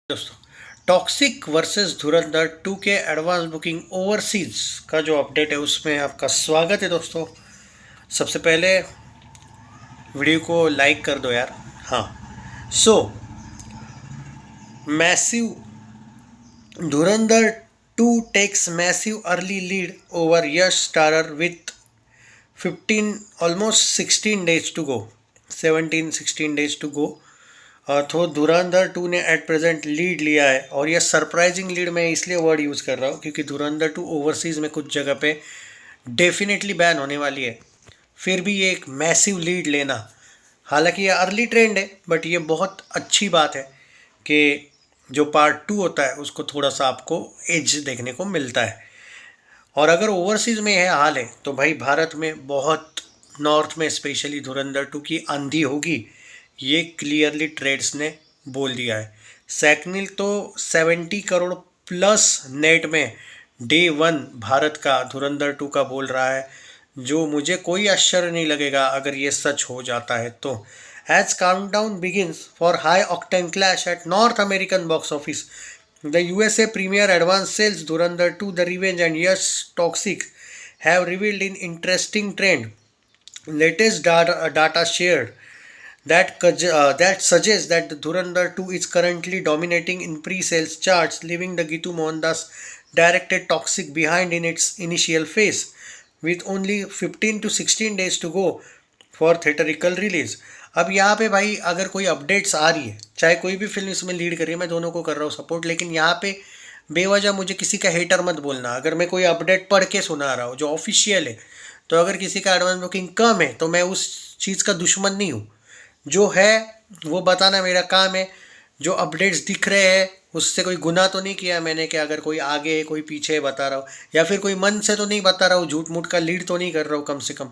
दोस्तों, toxic versus धुरंधर 2 के advance booking overseas का जो अपडेट है उसमें आपका स्वागत है दोस्तों। सबसे पहले वीडियो को लाइक कर दो यार। हाँ, सो massive Dhurandhar 2 takes massive early lead over Yash starrer with 15 almost 16 days to go 16 days to go. तो धुरंधर 2 ने एट प्रेजेंट लीड लिया है, और यह सरप्राइजिंग लीड मैं इसलिए वर्ड यूज़ कर रहा हूँ क्योंकि धुरंधर 2 ओवरसीज़ में कुछ जगह पे डेफिनेटली बैन होने वाली है। फिर भी ये एक मैसिव लीड लेना, हालांकि ये अर्ली ट्रेंड है, बट ये बहुत अच्छी बात है कि जो पार्ट 2 होता है उसको थोड़ा सा आपको एज देखने को मिलता है। और अगर ओवरसीज़ में यह हाल है तो भाई भारत में बहुत, नॉर्थ में स्पेशली धुरंधर 2 की आंधी होगी, ये क्लियरली ट्रेड्स ने बोल दिया है। सैकनिल तो 70 करोड़ प्लस नेट में डे 1 भारत का धुरंधर 2 का बोल रहा है, जो मुझे कोई आश्चर्य नहीं लगेगा अगर ये सच हो जाता है तो। As countdown begins for high octane clash at North American box office, the USA premiere advance sales Dhurandhar 2 the revenge and Yash Toxic have revealed in interesting trend. Latest data shared that suggests that the Dhurandhar 2 is currently dominating in pre-sales charts, leaving the Gitu Mohandas directed Toxic behind in its initial phase, with only 15 to 16 days to go for theatrical release. अब यहाँ पे भाई अगर कोई updates आ रही है, चाहे कोई भी फिल्म इसमें लीड कर रही है, मैं दोनों को कर रहा हूँ सपोर्ट, लेकिन यहाँ पे बेवजह मुझे किसी का हेटर मत बोलना। अगर मैं कोई अपडेट पढ़ के सुना रहा हूँ जो ऑफिशियल है, तो अगर किसी का एडवांस बुकिंग कम है तो मैं उस चीज़ का दुश्मन नहीं हूँ। जो है वो बताना मेरा काम है। जो अपडेट्स दिख रहे हैं उससे कोई गुनाह तो नहीं किया मैंने कि अगर कोई आगे है कोई पीछे है बता रहा हूँ, या फिर कोई मन से तो नहीं बता रहा हूँ, झूठ मूठ का लीड तो नहीं कर रहा हूँ कम से कम।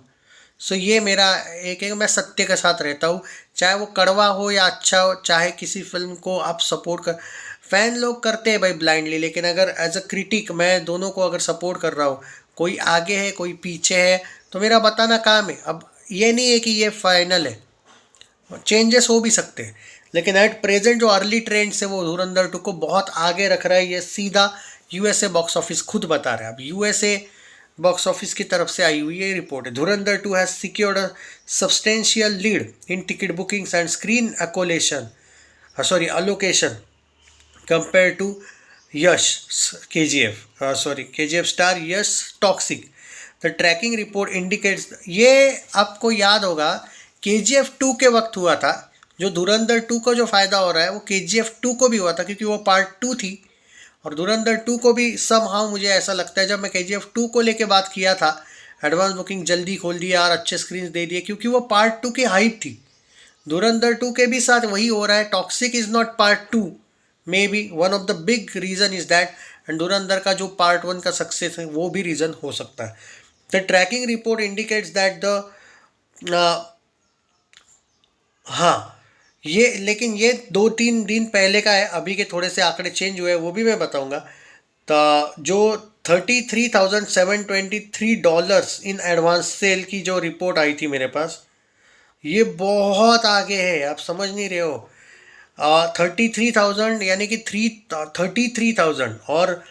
सो ये मेरा एक है, मैं सत्य के साथ रहता हूँ, चाहे वो कड़वा हो या अच्छा हो। चाहे किसी फिल्म को आप सपोर्ट कर, फैन लोग करते हैं भाई ब्लाइंडली, लेकिन अगर एज अ क्रिटिक मैं दोनों को अगर सपोर्ट कर रहा हूँ, कोई आगे है कोई पीछे है, तो मेरा बताना काम है। अब ये नहीं है कि ये फाइनल है, चेंजेस हो भी सकते हैं, लेकिन एट प्रेजेंट जो अर्ली ट्रेंड से वो धुरंधर 2 को बहुत आगे रख रहा है। ये सीधा यूएसए बॉक्स ऑफिस खुद बता रहा है। अब यूएसए बॉक्स ऑफिस की तरफ से आई हुई ये रिपोर्ट है। Dhurandhar 2 has secured a substantial lead in ticket bookings and screen allocation compare to Yash KGF star Yash Toxic. The tracking report indicates, ये आपको याद होगा KGF 2 के वक्त हुआ था। जो धुरंधर 2 को जो फ़ायदा हो रहा है वो KGF 2 को भी हुआ था, क्योंकि वो पार्ट 2 थी। और धुरंधर 2 को भी समहाउ मुझे ऐसा लगता है, जब मैं KGF 2 को लेके बात किया था, एडवांस बुकिंग जल्दी खोल दिया और अच्छे स्क्रीन दे दिए, क्योंकि वो पार्ट 2 की हाइप थी। धुरंधर 2 के भी साथ वही हो रहा है। Toxic is not part 2, may be one of the big reason is that, and धुरंधर का जो पार्ट 1 का सक्सेस है वो भी रीज़न हो सकता है। The tracking report indicates that the हाँ, ये लेकिन ये 2-3 दिन पहले का है, अभी के थोड़े से आंकड़े चेंज हुए हैं, वो भी मैं बताऊंगा। तो जो $33,723 इन एडवांस सेल की जो रिपोर्ट आई थी मेरे पास, ये बहुत आगे है, आप समझ नहीं रहे हो। 33,000 यानी कि 33,000, और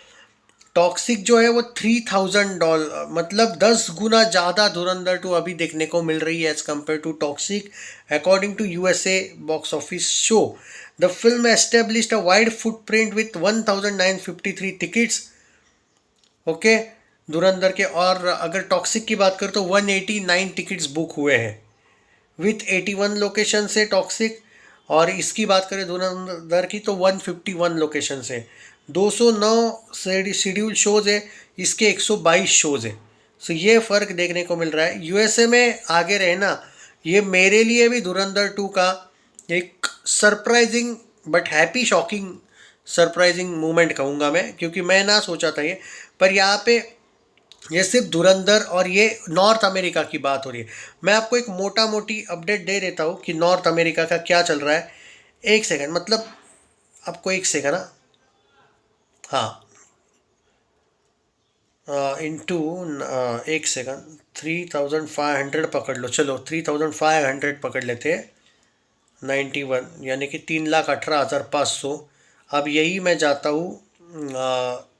टॉक्सिक जो है वो $3,000, मतलब 10 गुना ज़्यादा धुरंधर 2 अभी देखने को मिल रही है as compare to Toxic, according to USA box office show. The film established a wide footprint with 1,953 tickets, okay, Dhurandhar के। और अगर टॉक्सिक की बात करें तो 189 टिकट्स बुक हुए हैं विथ 81 लोकेशन से टॉक्सिक, और इसकी बात करें धुरंधर की तो 151 लोकेशन से। 209 शेड्यूल शोज़ है, इसके 122 शोज़ है। सो ये फ़र्क देखने को मिल रहा है। यूएसए में आगे रहना, ये मेरे लिए भी धुरंधर 2 का एक surprising but happy shocking surprising moment कहूँगा मैं, क्योंकि मैं ना सोचा था ये। पर यहाँ पे ये सिर्फ धुरंधर और ये नॉर्थ अमेरिका की बात हो रही है। मैं आपको एक मोटा मोटी अपडेट दे देता हूँ कि नॉर्थ अमेरिका का क्या चल रहा है। एक सेकंड, मतलब आपको एक सेकंड, हाँ, इंटू एक सेकंड, 3,500 पकड़ लो, चलो 3,500 पकड़ लेते हैं, 91 यानी कि 3,18,500। अब यही मैं जाता हूँ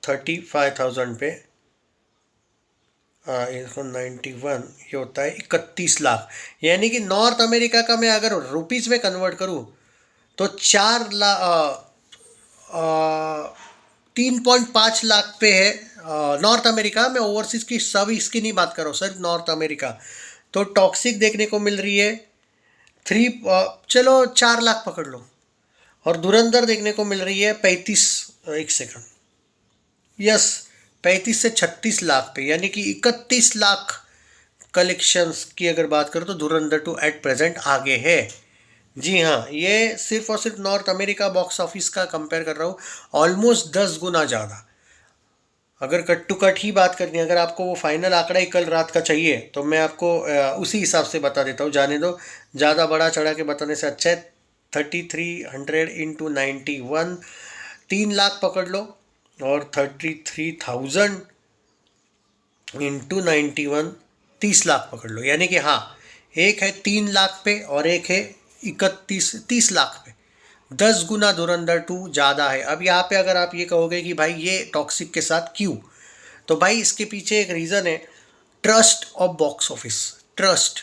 35,000 पे, इसको 91, ये होता है 31 लाख। यानी कि नॉर्थ अमेरिका का मैं अगर रुपीज़ में कन्वर्ट करूँ तो 3.5 लाख पे है नॉर्थ अमेरिका में। ओवरसीज़ की सब इसकी नहीं बात कर रहा हूँ, सिर्फ नॉर्थ अमेरिका। तो टॉक्सिक देखने को मिल रही है थ्री, चलो 4 लाख पकड़ लो। और धुरंधर देखने को मिल रही है 35, एक सेकंड, यस, 35 से 36 लाख पे, यानी कि 31 लाख कलेक्शंस की अगर बात करो तो धुरंधर 2 एट प्रेजेंट आगे है। जी हाँ, ये सिर्फ और सिर्फ नॉर्थ अमेरिका बॉक्स ऑफिस का कंपेयर कर रहा हूँ, ऑलमोस्ट 10 गुना ज़्यादा। अगर कट टू कट ही बात करनी है, अगर आपको वो फाइनल आंकड़ा ही कल रात का चाहिए तो मैं आपको उसी हिसाब से बता देता हूँ, जाने दो, ज़्यादा बड़ा चढ़ा के बताने से अच्छा है। 3300 इंटू 91, 3 लाख पकड़ लो, और 33,000 इंटू 91, 30 लाख पकड़ लो। यानी कि हाँ, एक है 3 लाख पे और एक है 30 लाख पे। 10 गुना धुरंधर 2 ज़्यादा है। अब यहाँ पे अगर आप ये कहोगे कि भाई ये टॉक्सिक के साथ क्यों, तो भाई इसके पीछे एक रीज़न है, trust of box office, trust,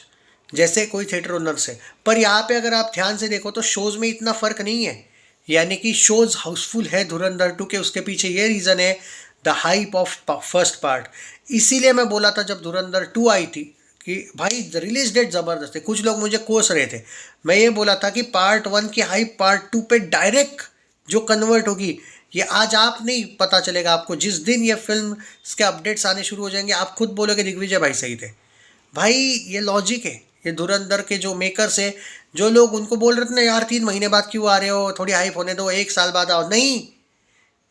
जैसे कोई थिएटर ओनर्स है। पर यहाँ पे अगर आप ध्यान से देखो तो शोज़ में इतना फ़र्क नहीं है, यानी कि शोज़ हाउसफुल है धुरंधर 2 के। उसके पीछे ये रीज़न है the hype of first part. इसीलिए मैं बोला था जब धुरंधर 2 आई थी कि भाई रिलीज डेट ज़बरदस्त है। कुछ लोग मुझे कोस रहे थे, मैं ये बोला था कि पार्ट 1 की हाइप पार्ट 2 पे डायरेक्ट जो कन्वर्ट होगी, ये आज आप नहीं पता चलेगा आपको, जिस दिन ये फिल्म के अपडेट्स आने शुरू हो जाएंगे आप खुद बोलोगे दिग्विजय भाई सही थे। भाई ये लॉजिक है, ये धुरंधर के जो मेकर्स है, जो लोग उनको बोल रहे थे ना यार 3 महीने बाद क्यों आ रहे हो, थोड़ी हाइप होने दो, 1 साल बाद आओ, नहीं,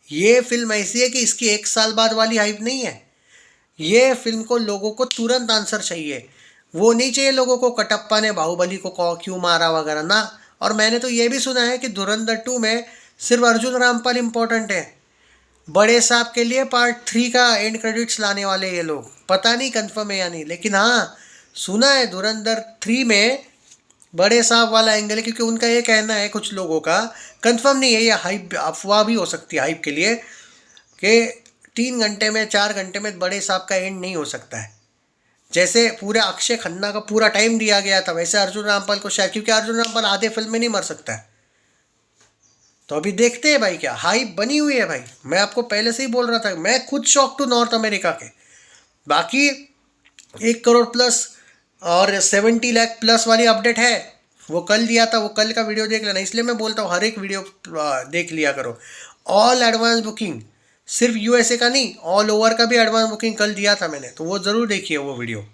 ये फिल्म ऐसी है कि इसकी 1 साल बाद वाली हाइप नहीं है। ये फिल्म को लोगों को तुरंत आंसर चाहिए, वो नहीं चाहिए लोगों को कटप्पा ने बाहुबली को क्यों मारा वगैरह ना। और मैंने तो ये भी सुना है कि धुरंधर 2 में सिर्फ अर्जुन रामपाल इम्पोर्टेंट है, बड़े साहब के लिए पार्ट 3 का एंड क्रेडिट्स लाने वाले ये लोग, पता नहीं कंफर्म है या नहीं, लेकिन हाँ सुना है धुरंधर 3 में बड़े साहब वाला एंगल है, क्योंकि उनका ये कहना है कुछ लोगों का, कंफर्म नहीं है, ये हाइप अफवाह भी हो सकती है हाइप के लिए, कि 3 घंटे में 4 घंटे में बड़े साहब का एंड नहीं हो सकता है। जैसे पूरे अक्षय खन्ना का पूरा टाइम दिया गया था, वैसे अर्जुन रामपाल को शायद, क्योंकि अर्जुन रामपाल आधे फिल्म में नहीं मर सकता है। तो अभी देखते हैं भाई, क्या हाइप बनी हुई है भाई, मैं आपको पहले से ही बोल रहा था, मैं खुद शॉक टू नॉर्थ अमेरिका के। बाकी 1 करोड़ प्लस और 70 लाख प्लस वाली अपडेट है, वो कल दिया था, वो कल का वीडियो देख लेना। इसलिए मैं बोलता हूँ हर एक वीडियो देख लिया करो। ऑल एडवांस बुकिंग, सिर्फ यूएसए का नहीं, ऑल ओवर का भी एडवांस बुकिंग कल दिया था मैंने, तो वो ज़रूर देखिए वो वीडियो।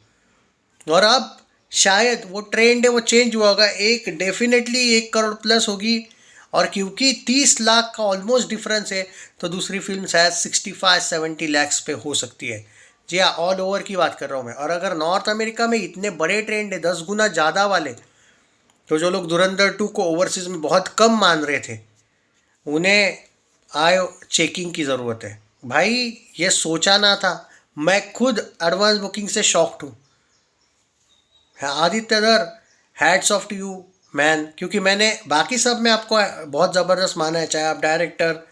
और अब शायद वो ट्रेंड है वो चेंज हुआ होगा, एक डेफिनेटली 1 करोड़ प्लस होगी, और क्योंकि 30 लाख का ऑलमोस्ट डिफरेंस है तो दूसरी फिल्म शायद 65-70 लैक्स पे हो सकती है। जी हाँ, ऑल ओवर की बात कर रहा हूँ मैं। और अगर नॉर्थ अमेरिका में इतने बड़े ट्रेंड है 10 गुना ज़्यादा वाले, तो जो लोग धुरंधर 2 को ओवरसीज़ में बहुत कम मान रहे थे, उन्हें आयो चेकिंग की ज़रूरत है भाई। ये सोचा ना था, मैं खुद एडवांस बुकिंग से शॉक्ड हूँ। Aditya Dhar, hats off to you man, क्योंकि मैंने बाकी सब में आपको बहुत ज़बरदस्त माना है, चाहे आप डायरेक्टर,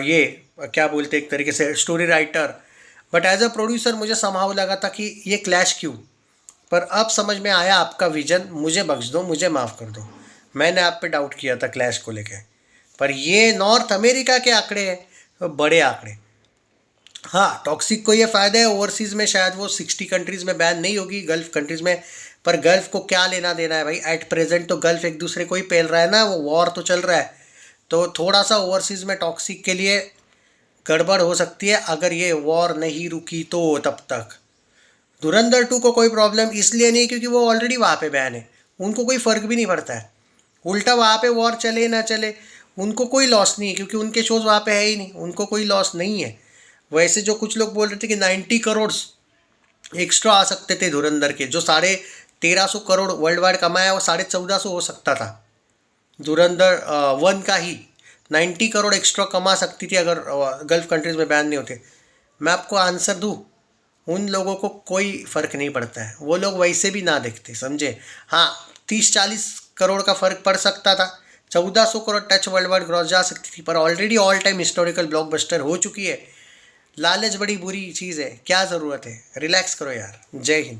ये क्या बोलते एक तरीके से story writer, but as a producer मुझे समहाउ लगा था कि ये क्लैश क्यों। पर अब समझ में आया आपका विजन, मुझे बख्श दो, मुझे माफ़ कर दो, मैंने आप पे डाउट किया था क्लैश को लेके। पर ये नॉर्थ अमेरिका के आंकड़े हैं, तो बड़े आंकड़े। हाँ, टॉक्सिक को ये फ़ायदा है, ओवरसीज़ में शायद वो 60 कंट्रीज़ में बैन नहीं होगी, गल्फ़ कंट्रीज़ में। पर गल्फ़ को क्या लेना देना है भाई, एट प्रेजेंट तो गल्फ़ एक दूसरे को ही पेल रहा है ना, वो वॉर तो चल रहा है। तो थोड़ा सा ओवरसीज़ में टॉक्सिक के लिए गड़बड़ हो सकती है, अगर ये वॉर नहीं रुकी तो तब तक। धुरंधर 2 को कोई प्रॉब्लम इसलिए नहीं क्योंकि वो ऑलरेडी वहाँ पे बैन है, उनको कोई फ़र्क भी नहीं पड़ता है। उल्टा वहाँ पे वॉर चले ना चले उनको कोई लॉस नहीं है, क्योंकि उनके शोज़ वहाँ पे है ही नहीं, उनको कोई लॉस नहीं है। वैसे जो कुछ लोग बोल रहे थे कि 90 करोड़ एक्स्ट्रा आ सकते थे धुरंधर के, जो 1350 करोड़ वर्ल्ड वाइड कमाया वो 1450 हो सकता था, धुरंधर 1 का ही 90 करोड़ एक्स्ट्रा कमा सकती थी अगर गल्फ़ कंट्रीज़ में बैन नहीं होते। मैं आपको आंसर दूँ, उन लोगों को कोई फ़र्क नहीं पड़ता है, वो लोग वैसे भी ना देखते, समझे। हाँ, 30-40 करोड़ का फ़र्क पड़ सकता था, 1400 crore touch world wide gross जा सकती थी, पर already all time historical blockbuster हो चुकी है। लालच बड़ी बुरी चीज़ है, क्या ज़रूरत है, रिलैक्स करो यार। जय हिंद।